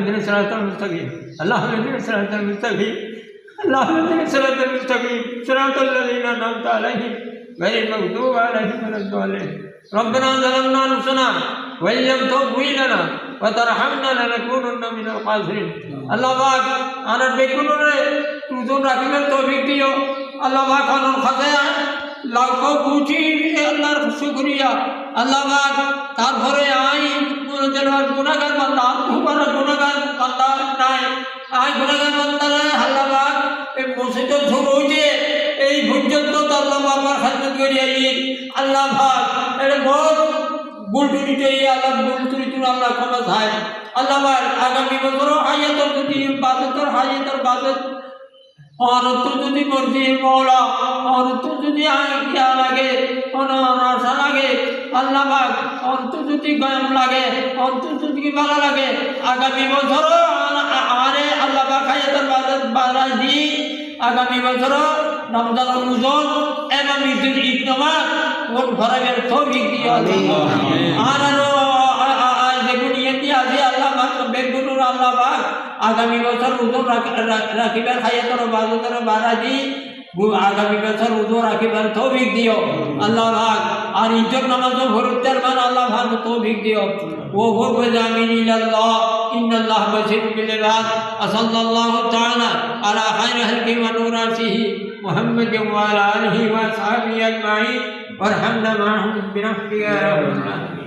اهدنا الصراط المستقيم اللهم اهدنا الصراط المستقيم اللهم اهدنا الصراط المستقيم صراط الذين أنعمت عليهم غير المغضوب عليهم ولا الضالين ربنا ظلمنا أنفسنا وإن لم تغفر لنا وترحمنا لنكونن من الخاسرين আল্লাহ পাক আনার বেগুনরে তুজন রাখিবেন তৌফিক দিও আল্লাহ পাক আনার খাতায় লাখো কোটি আল্লাহর শুকরিয়া আল্লাহ পাক তারপরে আই মুরজার গুনাহগার বান্দা তোমার গুনাহগার বান্দা নাই আই গুনাহগার বান্দা আল্লাহ পাক এই মসজিদ শুরু হইছে এই পর্যন্ত আল্লাহ পাক খাদমত করিয়া আল্লাহ পাক এর বহুত বুলটুনিতে আল্লাহ বুলটুনি আল্লাহ ক্ষমা চায় আল্লাহ পাক আগামী বছর হায়াতের যদি বাজেতের হায়াতের বাজেট और तो যদি মর্জি মওলা और তো যদি আইয়া লাগে অনাশা লাগে আল্লাহ পাক और তো যদি গয়ম লাগে और তো যদি ভালো লাগে আগামী বছর আরে আল্লাহ পাক হায়াতের বাজেট বাড়াই দি আগামী বছর রমজান রমজান এবং ঈদের ঈদ নামাজ ওর ভরাবের তৌফিক দিও আল্লাহ আর আল্লাহ পাক বেগুনুর আল্লাহ পাক আগামী বছর উজু রাখিবার হায়াতের বাজেতের বাড়াই আগামী বছর উজু রাখিবার তৌফিক দিও আল্লাহ পাক আর ঈদের নামাজও ভরতের মান আল্লাহ পাক তৌফিক দিও ও হুব জামিন ইল্লাল্লাহ ইন্নাল্লাহ বাসিরুল বিল ইবাদ সাল্লাল্লাহু তাআলা আলা খায়রি খালকি ওয়া নূরাতিহি মুহাম্মদ ওয়া আলা আলিহি ওয়া সাহবিহি আজমাইন ওয়ারহামনা মা'হুম বিরহমাতিকা ইয়া রাব্বাল আলামিন